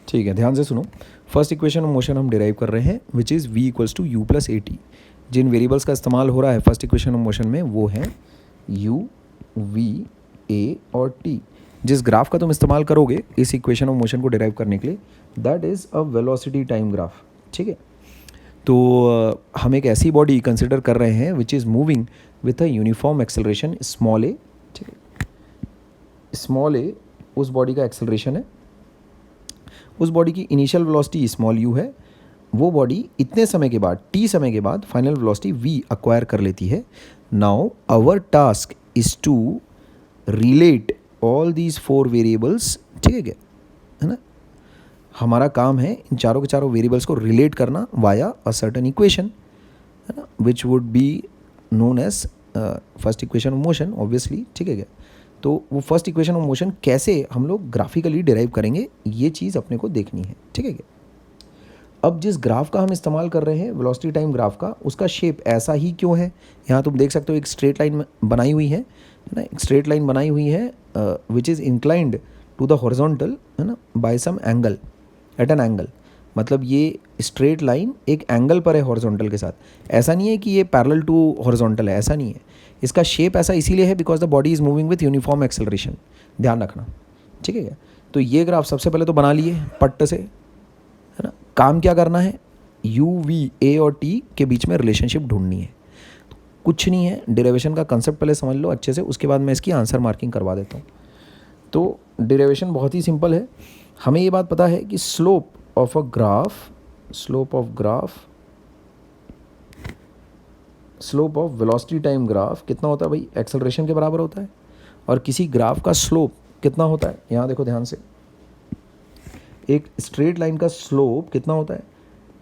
ठीक है, ध्यान से सुनो। फर्स्ट इक्वेशन ऑफ मोशन हम डिराइव कर रहे हैं which is v equals to u plus a t. जिन वेरिएबल्स का इस्तेमाल हो रहा है फर्स्ट इक्वेशन ऑफ मोशन में वो है u, v, a और t। जिस ग्राफ का तुम इस्तेमाल करोगे इस इक्वेशन ऑफ मोशन को डिराइव करने के लिए that is a velocity time graph. ठीक है, तो हम एक ऐसी बॉडी कंसिडर कर रहे हैं which is moving with a uniform acceleration small A. ठीक है, स्मॉल ए उस बॉडी का एक्सेलरेशन है, उस बॉडी की इनिशियल वेलोसिटी स्मॉल यू है। वो बॉडी इतने समय के बाद टी समय के बाद फाइनल वेलोसिटी वी अक्वायर कर लेती है। Now our task is to relate all these four variables. ठीक है क्या, है ना, हमारा काम है इन चारों के चारों वेरिएबल्स को रिलेट करना वाया अ सर्टेन इक्वेशन, है ना, which would be known as first equation of motion obviously. ठीक है क्या, तो वो फर्स्ट इक्वेशन ऑफ मोशन कैसे हम लोग ग्राफिकली डिराइव करेंगे ये चीज़ अपने को देखनी है। ठीक है क्या, अब जिस ग्राफ का हम इस्तेमाल कर रहे हैं वेलोसिटी टाइम ग्राफ का, उसका शेप ऐसा ही क्यों है। यहाँ तुम देख सकते हो एक स्ट्रेट लाइन बनाई हुई है ना, एक स्ट्रेट लाइन बनाई हुई है which is inclined to the horizontal, है ना, by some angle at an angle. मतलब ये स्ट्रेट लाइन एक एंगल पर है हॉरिजॉन्टल के साथ। ऐसा नहीं है कि ये पैरेलल टू हॉरिजॉन्टल है, ऐसा नहीं है। इसका शेप ऐसा इसीलिए है because the body is moving with uniform acceleration, ध्यान रखना। ठीक है क्या, तो ये ग्राफ सबसे पहले तो बना लिए पट्ट से, है ना। काम क्या करना है, यू, वी, ए और टी के बीच में रिलेशनशिप ढूंढनी है। कुछ नहीं है, डेरिवेशन का कंसेप्ट पहले समझ लो अच्छे से, उसके बाद मैं इसकी आंसर मार्किंग करवा देता हूँ। तो डेरिवेशन बहुत ही सिंपल है। हमें ये बात पता है कि slope of velocity time graph कितना होता है भाई, एक्सेलरेशन के बराबर होता है। और किसी ग्राफ का स्लोप कितना होता है, यहाँ देखो ध्यान से, एक स्ट्रेट लाइन का स्लोप कितना होता है,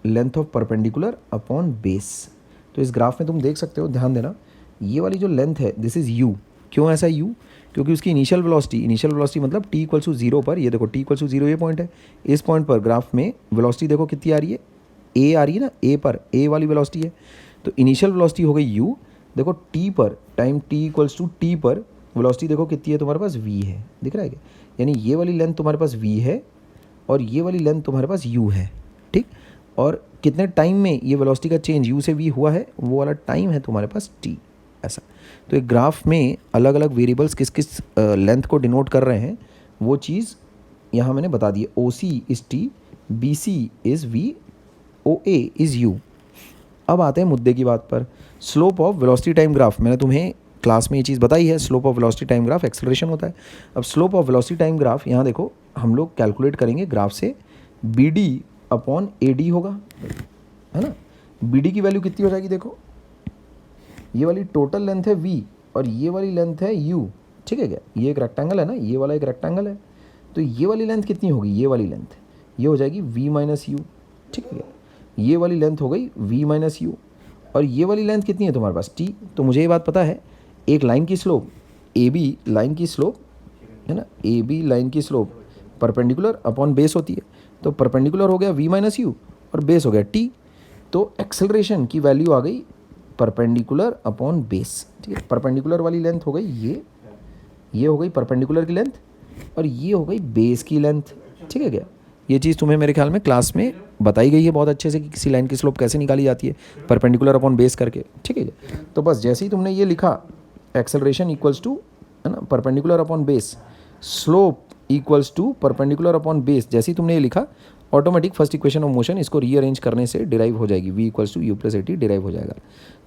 length of perpendicular upon base. तो इस ग्राफ में तुम देख सकते हो, ध्यान देना, ये वाली जो लेंथ है दिस इज़ यू। क्यों ऐसा यू, क्योंकि उसकी इनिशियल वेलोसिटी मतलब टी इक्वल्स टू जीरो पर, ये देखो टी इक्वल्स टू जीरो ये पॉइंट है, इस पॉइंट पर ग्राफ में वेलोसिटी देखो कितनी आ रही है, ए आ रही है ना, ए पर ए वाली वेलोसिटी है। तो इनिशियल वेलोसिटी हो गई यू, देखो टी पर time t equals to t पर वेलोसिटी देखो कितनी है तुम्हारे पास, वी है, दिख रहा है क्या, यानी ये वाली लेंथ तुम्हारे पास वी है और ये वाली लेंथ तुम्हारे पास u है। ठीक, और कितने टाइम में ये वेलोसिटी का चेंज u से v हुआ है, वो वाला टाइम है तुम्हारे पास t। ऐसा, तो एक ग्राफ में अलग अलग वेरिएबल्स किस किस लेंथ को डिनोट कर रहे हैं वो चीज़ यहाँ मैंने बता दी है। O C is t, B C is v, O A is u। अब आते हैं मुद्दे की बात पर, slope of velocity time graph. मैंने तुम्हें क्लास में ये चीज़ बताई है, slope of velocity time graph acceleration होता है। अब slope of velocity time graph यहाँ देखो हम लोग कैलकुलेट करेंगे ग्राफ से, B D upon A D होगा, है ना। बी डी की वैल्यू कितनी हो जाएगी, देखो ये वाली टोटल लेंथ है वी और ये वाली लेंथ है यू। ठीक है क्या, ये एक रेक्टेंगल है ना, ये वाला एक रेक्टेंगल है, तो ये वाली लेंथ कितनी होगी, ये वाली लेंथ ये हो जाएगी वी माइनस यू। ठीक है क्या, ये वाली लेंथ हो गई वी माइनस यू, और ये वाली लेंथ कितनी है तुम्हारे पास टी। तो मुझे ये बात पता है, एक लाइन की स्लोप ए बी लाइन की स्लोप, है ना, ए बी लाइन की स्लोप परपेंडिकुलर अपॉन बेस होती है। तो परपेंडिकुलर हो गया वी माइनस यू और बेस हो गया टी। तो एक्सेलरेशन की वैल्यू आ गई परपेंडिकुलर अपॉन बेस। ठीक है, परपेंडिकुलर वाली लेंथ हो गई ये हो गई परपेंडिकुलर की लेंथ और ये हो गई बेस की लेंथ। ठीक है क्या, ये चीज़ तुम्हें मेरे ख्याल में क्लास में बताई गई है बहुत अच्छे से कि किसी लाइन की स्लोप कैसे निकाली जाती है परपेंडिकुलर अपॉन बेस करके। ठीक है, तो बस जैसे ही तुमने ये लिखा एक्सेलरेशन इक्वल्स टू, है ना, perpendicular upon base, slope equals to perpendicular upon base, जैसे ही तुमने ये लिखा automatic first equation of motion इसको रीअरेंज करने से डिराइव हो जाएगी, v equals to u plus a t derive हो जाएगा।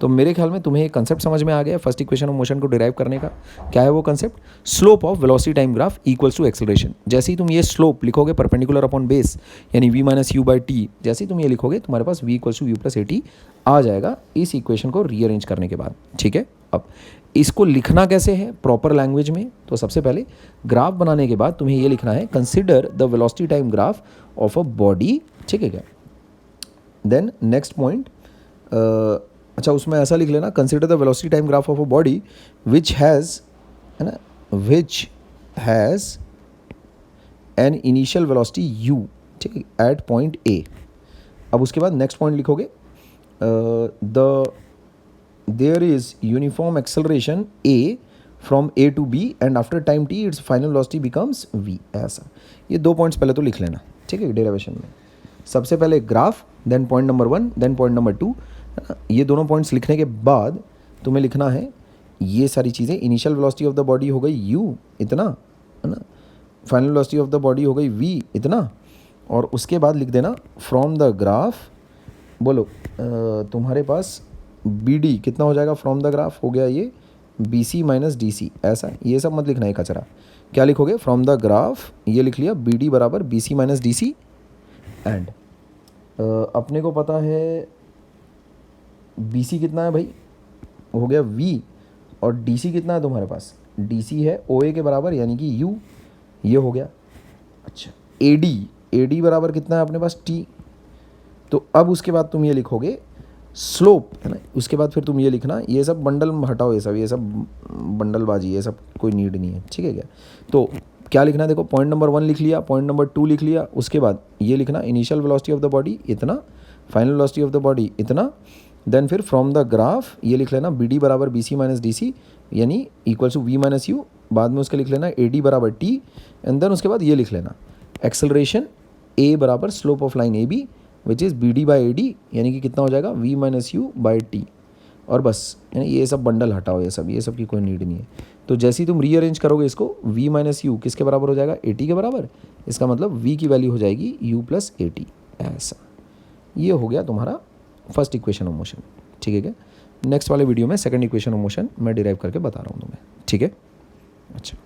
तो मेरे ख्याल में तुम्हें एक कंसेप्ट समझ में आ गया फर्स्ट इक्वेशन ऑफ मोशन को डिराइव करने का। क्या है वो concept, slope of velocity time graph equals to acceleration. जैसे ही तुम ये स्लोप लिखोगे परपेंडिकुलर अपॉन बेस यानी v minus u by t, जैसे ही तुम ये लिखोगे तुम्हारे पास v equals to u plus a t आ जाएगा इस इक्वेशन को रीअरेंज करने के बाद। ठीक है, अब इसको लिखना कैसे है प्रॉपर लैंग्वेज में, तो सबसे पहले ग्राफ बनाने के बाद तुम्हें ये लिखना है, consider the velocity time graph of a body. ठीक है क्या, देन नेक्स्ट पॉइंट, अच्छा उसमें ऐसा लिख लेना, consider the velocity time graph of a body which has, है ना, which has an initial velocity u, ठीक है, एट पॉइंट ए। अब उसके बाद नेक्स्ट पॉइंट लिखोगे, there is uniform acceleration a from A to B and after time t its final velocity becomes v, ऐसा। ये 2 पॉइंट्स पहले तो लिख लेना, ठीक है, डेरिवेशन में। सबसे पहले graph, then point number 1, then point number 2, है ना। ये दोनों पॉइंट्स लिखने के बाद तुम्हें लिखना है ये सारी चीज़ें। Initial velocity of the body हो गई यू इतना, है ना, final velocity of the body हो गई वी इतना, और उसके बाद लिख देना फ्रॉम द ग्राफ, बोलो तुम्हारे पास बी डी कितना हो जाएगा फ्रॉम द ग्राफ, हो गया ये B C minus D C, ऐसा। ये सब मत लिखना है कचरा। क्या लिखोगे, फ्रॉम द ग्राफ, ये लिख लिया बी डी बराबर B C minus D C, and अपने को पता है बी सी कितना है भाई, हो गया वी, और डी सी कितना है तुम्हारे पास, डी सी है ओ ए के बराबर यानी कि यू, ये हो गया। अच्छा, ए डी बराबर कितना है अपने पास, टी। तो अब उसके बाद तुम ये लिखोगे स्लोप, है ना। उसके बाद फिर तुम ये लिखना, ये सब बंडल हटाओ, ये सब बंडलबाजी, ये सब कोई नीड नहीं है, ठीक है क्या। तो क्या लिखना है देखो, पॉइंट नंबर 1 लिख लिया, पॉइंट नंबर 2 लिख लिया, उसके बाद ये लिखना initial velocity of the body इतना, final velocity of the body इतना, देन फिर फ्रॉम द ग्राफ ये लिख लेना बी डी बराबर B C minus D C यानी equals to v minus u, बाद में उसके लिख लेना ए डी बराबर टी, एंड देन उसके बाद ये लिख लेना एक्सेलरेशन ए बराबर slope of line A B which is B D by A D यानी कि कितना हो जाएगा v minus u by t, और बस, यानी ये सब बंडल हटाओ, ये सब की कोई नीड नहीं है। तो जैसे ही तुम रीअरेंज करोगे इसको, v माइनस यू किसके बराबर हो जाएगा, ए टी के बराबर, इसका मतलब v की वैल्यू हो जाएगी u प्लस ए टी, ऐसा। ये हो गया तुम्हारा फर्स्ट इक्वेशन ऑफ मोशन, ठीक है क्या। नेक्स्ट वाले वीडियो में सेकंड इक्वेशन ऑफ मोशन मैं डिराइव करके बता रहा हूँ तुम्हें, ठीक है। अच्छा।